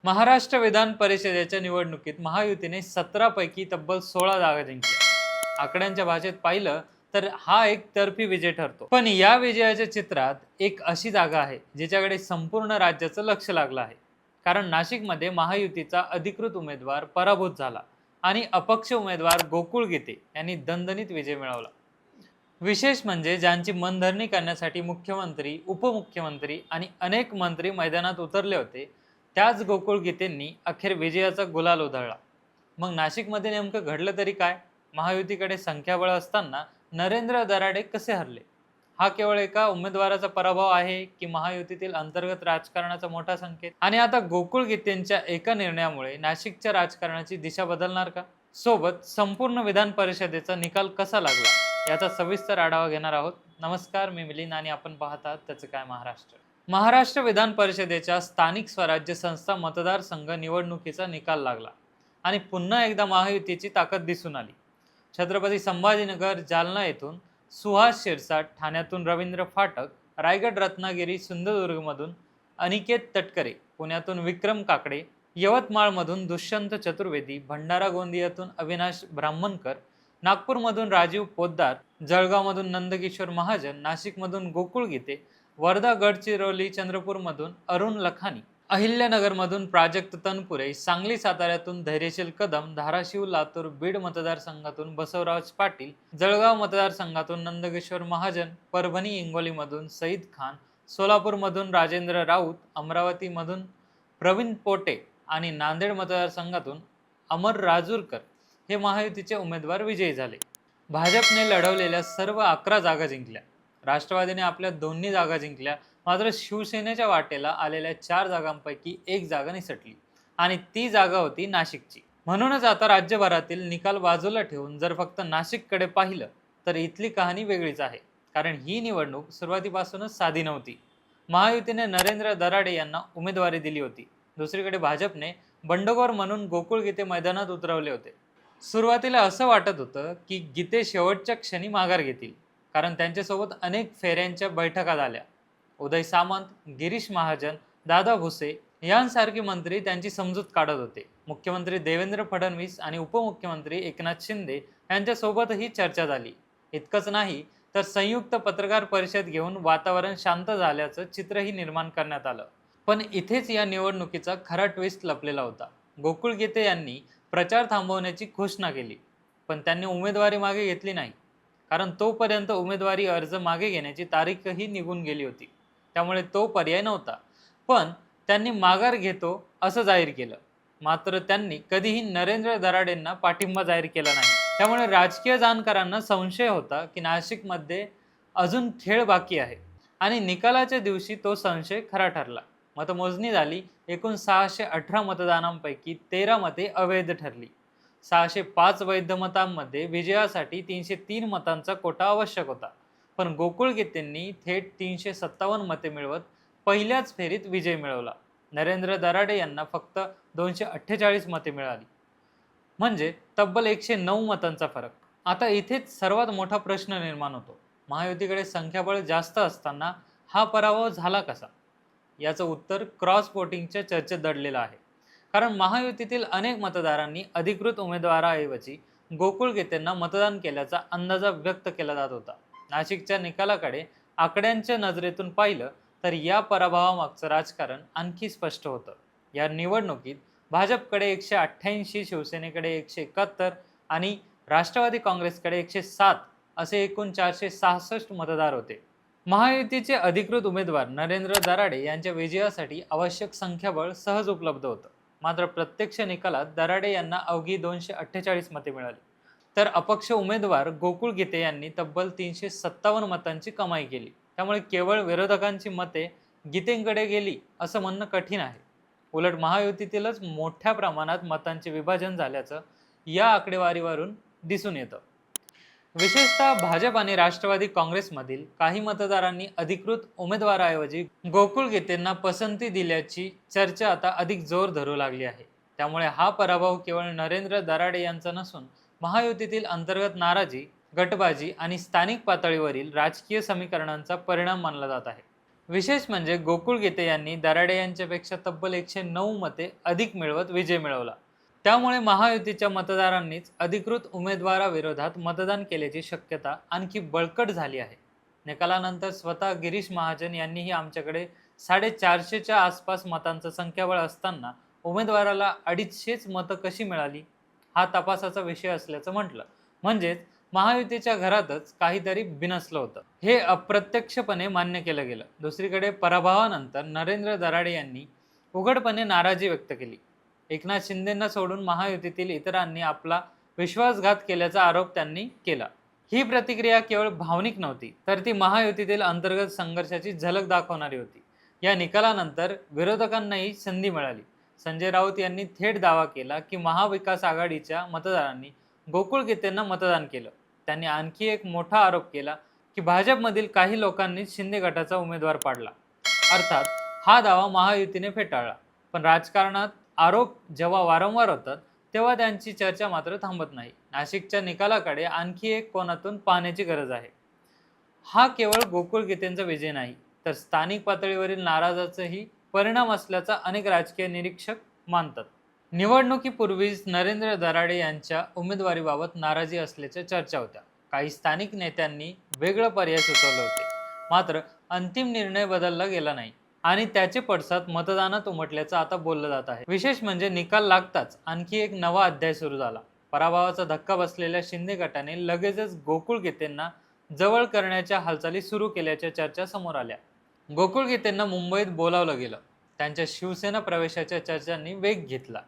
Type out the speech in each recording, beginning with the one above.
महाराष्ट्र विधान परिषदेच्या निवडणुकीत महायुतीने 17 पैकी तब्बल 16 जागा जिंकल्या। आकड्यांच्या भाषेत पाहिलं तर हा एक तर्फी विजय ठरतो। पण या विजयाच्या चित्रात एक अशी जागा आहे जिच्याकडे संपूर्ण राज्याचं लक्ष लागलं आहे। कारण नाशिकमध्ये महायुतीचा अधिकृत उमेदवार पराभूत झाला आणि अपक्ष उमेदवार गोकुळ गीते यांनी दणदणीत विजय मिळवला। विशेष म्हणजे ज्यांची मनधरणी करण्यासाठी मुख्यमंत्री, उपमुख्यमंत्री आणि अनेक मंत्री मैदानात उतरले होते, त्याच गोकुळ गीतेंनी अखेर विजयाचा गुलाल उधळला। मग नाशिकमध्ये नेमकं घडलं तरी काय? महायुतीकडे संख्याबळ असताना नरेंद्र दराडे कसे हरले? हा केवळ एका उमेदवाराचा पराभव आहे की महायुतीतील अंतर्गत राजकारणाचा मोठा संकेत? आणि आता गोकुळ गीतेंच्या एका निर्णयामुळे नाशिकच्या राजकारणाची दिशा बदलणार का? सोबत संपूर्ण विधान परिषदेचा निकाल कसा लागला याचा सविस्तर आढावा घेणार आहोत। नमस्कार, मी मिलिंद आणि आपण पाहतात त्याचं काय महाराष्ट्र। महाराष्ट्र विधान परिषदेच्या स्थानिक स्वराज्य संस्था मतदारसंघ निवडणुकीचा निकाल लागला आणि पुन्हा एकदा महायुतीची ताकद दिसून आली। छत्रपती संभाजीनगर जालना येथून सुहास शिरसाट, ठाण्यातून रवींद्र फाटक, रायगड रत्नागिरी सिंधुदुर्गमधून अनिकेत तटकरे, पुण्यातून विक्रम काकडे, यवतमाळमधून दुष्यंत चतुर्वेदी, भंडारा गोंदियातून अविनाश ब्राह्मणकर, नागपूरमधून राजीव पोद्दार, जळगावमधून नंदकिशोर महाजन, नाशिकमधून गोकुळ गीते, वर्धा गडचिरोली चंद्रपूरमधून अरुण लखानी, अहिल्यानगरमधून प्राजक्त तनपुरे, सांगली साताऱ्यातून धैर्यशील कदम, धाराशिव लातूर बीड मतदारसंघातून बसवराज पाटील, जळगाव मतदारसंघातून नंदकिशोर महाजन, परभणी हिंगोलीमधून सईद खान, सोलापूरमधून राजेंद्र राऊत, अमरावतीमधून प्रवीण पोटे आणि नांदेड मतदारसंघातून अमर राजूरकर हे महायुतीचे उमेदवार विजयी झाले। भाजपने लढवलेल्या सर्व 11 जागा जिंकल्या। राष्ट्रवादीने आपल्या दोन्ही जागा जिंकल्या, मात्र शिवसेनेच्या वाटेला आलेल्या 4 जागांपैकी एक जागा निसटली आणि ती जागा होती नाशिकची। म्हणूनच आता राज्यभरातील निकाल बाजूला ठेवून जर फक्त नाशिककडे पाहिलं तर इथली कहाणी वेगळीच आहे। कारण ही निवडणूक सुरुवातीपासूनच साधी नव्हती। महायुतीने नरेंद्र दराडे यांना उमेदवारी दिली होती। दुसरीकडे भाजपने बंडखोर म्हणून गोकुळ गीते मैदानात उतरवले होते। सुरुवातीला असं वाटत होतं की गीते शेवटच्या क्षणी माघार घेतील, कारण त्यांच्यासोबत अनेक फेऱ्यांच्या बैठका झाल्या। उदय सामंत, गिरीश महाजन, दादा भुसे यांसारखी मंत्री त्यांची समजूत काढत होते। मुख्यमंत्री देवेंद्र फडणवीस आणि उपमुख्यमंत्री एकनाथ शिंदे यांच्यासोबतही चर्चा झाली। इतकंच नाही तर संयुक्त पत्रकार परिषद घेऊन वातावरण शांत झाल्याचं चित्रही निर्माण करण्यात आलं। पण इथेच या निवडणुकीचा खरा ट्विस्ट लपलेला होता। गोकुळ गीते यांनी प्रचार थांबवण्याची घोषणा केली, पण त्यांनी उमेदवारी मागे घेतली नाही, कारण तोपर्यंत उमेदवारी अर्ज मागे घेण्याची तारीखही निघून गेली होती। त्यामुळे तो पर्याय नव्हता। पण त्यांनी माघार घेतो असं जाहीर केलं, मात्र त्यांनी कधीही नरेंद्र दराडेंना पाठिंबा जाहीर केला नाही। त्यामुळे राजकीय जाणकारांना संशय होता की नाशिकमध्ये अजून खेळ बाकी आहे आणि निकालाच्या दिवशी तो संशय खरा ठरला। मतमोजणी झाली। एकूण 618 मतदानांपैकी 13 मते अवैध ठरली। 605 वैध मतांमध्ये विजयासाठी 303 मतांचा कोटा आवश्यक होता, पण गोकुळ गीतेंनी थेट 357 मते मिळवत पहिल्याच फेरीत विजय मिळवला। नरेंद्र दराडे यांना फक्त 248 मते मिळाली, म्हणजे तब्बल 109 मतांचा फरक। आता इथेच सर्वात मोठा प्रश्न निर्माण होतो, महायुतीकडे संख्याबळ जास्त असताना हा पराभव झाला कसा? याचं उत्तर क्रॉस वोटिंगच्या चर्चेत दडलेलं आहे। कारण महायुतीतील अनेक मतदारांनी अधिकृत उमेदवाराऐवजी गोकुळ गीतेंना मतदान केल्याचा अंदाजा व्यक्त केला जात होता। नाशिकच्या निकालाकडे आकड्यांच्या नजरेतून पाहिलं तर या पराभवामागचं राजकारण आणखी स्पष्ट होतं। या निवडणुकीत भाजपकडे 188, शिवसेनेकडे 171 आणि राष्ट्रवादी काँग्रेसकडे 107 असे एकूण 466 मतदार होते। महायुतीचे अधिकृत उमेदवार नरेंद्र दराडे यांच्या विजयासाठी आवश्यक संख्याबळ सहज उपलब्ध होतं, मात्र प्रत्यक्ष निकालात दराडे यांना अवघी 248 मते मिळाली, तर अपक्ष उमेदवार गोकुळ गीते यांनी तब्बल 357 मतांची कमाई केली। त्यामुळे केवळ विरोधकांची मते गीतेंकडे गेली असं म्हणणं कठीण आहे। उलट महायुतीतीलच मोठ्या प्रमाणात मतांचे विभाजन झाल्याचं या आकडेवारीवरून दिसून येतं। विशेषतः भाजप आणि राष्ट्रवादी काँग्रेसमधील काही मतदारांनी अधिकृत उमेदवाराऐवजी गोकुळ गीतेंना पसंती दिल्याची चर्चा आता अधिक जोर धरू लागली आहे। त्यामुळे हा पराभव केवळ नरेंद्र दराडे यांचा नसून महायुतीतील अंतर्गत नाराजी, गटबाजी आणि स्थानिक पातळीवरील राजकीय समीकरणांचा परिणाम मानला जात आहे। विशेष म्हणजे गोकुळ गीते यांनी दराडे यांच्यापेक्षा तब्बल 109 मते अधिक मिळवत विजय मिळवला. त्यामुळे महायुतीच्या मतदारांनीच अधिकृत उमेदवाराविरोधात मतदान केल्याची शक्यता आणखी बळकट झाली आहे. निकालानंतर स्वतः गिरीश महाजन यांनीही आमच्याकडे 450च्या आसपास मतांचं संख्याबळ असताना उमेदवाराला 250च मतं कशी मिळाली, हा तपासाचा विषय असल्याचं म्हटलं. म्हणजेच महायुतीच्या घरातच काहीतरी बिनसलं होतं, हे अप्रत्यक्षपणे मान्य केलं गेलं. दुसरीकडे पराभवानंतर नरेंद्र दराडे यांनी उघडपणे नाराजी व्यक्त केली. एकनाथ शिंदेंना सोडून महायुतीतील इतरांनी आपला विश्वासघात केल्याचा आरोप त्यांनी केला. ही प्रतिक्रिया केवळ भावनिक नव्हती, तर ती महायुतीतील अंतर्गत संघर्षाची झलक दाखवणारी होती. या निकालानंतर विरोधकांनाही संधी मिळाली. संजय राऊत यांनी थेट दावा केला की महाविकास आघाडीच्या मतदारांनी गोकुळ गीतेंना मतदान केलं. त्यांनी आणखी एक मोठा आरोप केला की भाजपमधील काही लोकांनी शिंदे गटाचा उमेदवार पाडला. अर्थात हा दावा महायुतीने फेटाळला. पण राजकारणात आरोप जेव्हा वारंवार होतात तेव्हा त्यांची चर्चा मात्र थांबत नाही. नाशिकच्या निकालाकडे आणखी एक कोनातून पाहण्याची गरज आहे. हा केवळ गोकुळ गीतेंचा विजय नाही, तर स्थानिक पातळीवरील नाराजाचाही परिणाम असल्याचा अनेक राजकीय निरीक्षक मानतात. निवडणुकीपूर्वीच नरेंद्र दराडे यांच्या उमेदवारीबाबत नाराजी असल्याच्या चर्चा होत्या. काही स्थानिक नेत्यांनी वेगळं पर्याय सुचवले होते. मात्र अंतिम निर्णय बदलला गेला नाही आणि त्याचे पडसाद मतदानात उमटल्याचं आता बोललं जात आहे. विशेष म्हणजे निकाल लागताच आणखी एक नवा अध्याय सुरू झाला. पराभवाचा धक्का बसलेल्या शिंदे गटाने लगेचच गोकुळ गीतेंना जवळ करण्याच्या हालचाली सुरू केल्याच्या चर्चा समोर आल्या. गोकुळ गीतेंना मुंबईत बोलावलं गेलं. त्यांच्या शिवसेना प्रवेशाच्या चर्चांनी वेग घेतला.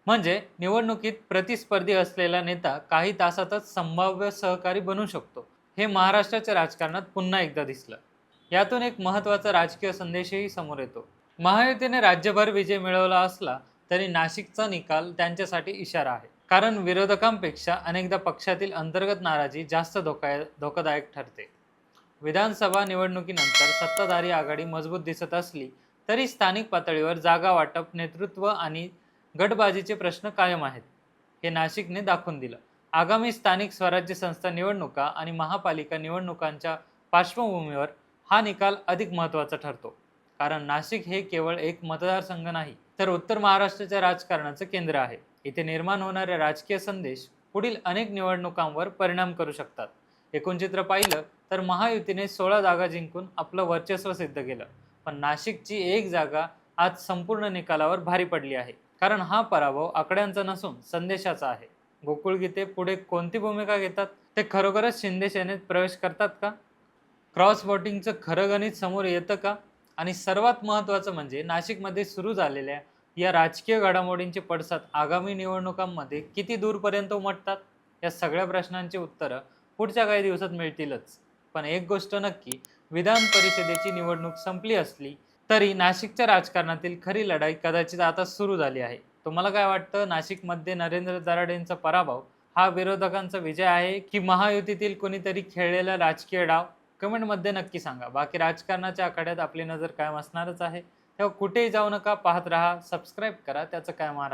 म्हणजे निवडणुकीत प्रतिस्पर्धी असलेला नेता काही तासातच संभाव्य सहकारी बनू शकतो, हे महाराष्ट्राच्या राजकारणात पुन्हा एकदा दिसलं. यातून एक महत्त्वाचा राजकीय संदेशही समोर येतो. महायुतीने राज्यभर विजय मिळवला असला तरी नाशिकचा निकाल त्यांच्यासाठी इशारा आहे. कारण विरोधकांपेक्षा अनेकदा पक्षातील अंतर्गत नाराजी जास्त धोकादायक ठरते. विधानसभा निवडणुकीनंतर सत्ताधारी आघाडी मजबूत दिसत असली तरी स्थानिक पातळीवर जागा वाटप, नेतृत्व आणि गटबाजीचे प्रश्न कायम आहेत, हे नाशिकने दाखवून दिलं. आगामी स्थानिक स्वराज्य संस्था निवडणुका आणि महापालिका निवडणुकांच्या पार्श्वभूमीवर हा निकाल अधिक महत्त्वाचा ठरतो. कारण नाशिक हे केवळ एक मतदारसंघ नाही, तर उत्तर महाराष्ट्राच्या राजकारणाचं केंद्र आहे. इथे निर्माण होणारे राजकीय संदेश पुढील अनेक निवडणुकांवर परिणाम करू शकतात. एकूण चित्र पाहिलं तर महायुतीने 16 जागा जिंकून आपलं वर्चस्व सिद्ध केलं. पण नाशिकची एक जागा आज संपूर्ण निकालावर भारी पडली आहे. कारण हा पराभव आकड्यांचा नसून संदेशाचा आहे. गोकुळ गीते पुढे कोणती भूमिका घेतात, ते खरोखरच शिंदे सेनेत प्रवेश करतात का? क्रॉस वोटिंगचं खरं गणित समोर येतं का? आणि सर्वात महत्त्वाचं म्हणजे नाशिकमध्ये सुरू झालेल्या या राजकीय घडामोडींचे पडसाद आगामी निवडणुकांमध्ये किती दूरपर्यंत उमटतात? या सगळ्या प्रश्नांची उत्तरं पुढच्या काही दिवसात मिळतीलच. पण एक गोष्ट नक्की, विधान परिषदेची निवडणूक संपली असली तरी नाशिकच्या राजकारणातील खरी लढाई कदाचित आता सुरू झाली आहे. तुम्हाला काय वाटतं? नाशिकमध्ये नरेंद्र दराडेंचा पराभव हा विरोधकांचा विजय आहे की महायुतीतील कोणीतरी खेळलेला राजकीय डाव? कमेंटमध्ये नक्की सांगा. बाकी राजकारणाच्या आखाड्यात आपली नजर कायम असणारच आहे. तेव्हा कुठेही जाऊ नका, पाहत राहा, सबस्क्राईब करा त्याचं काय महाराष्ट्र.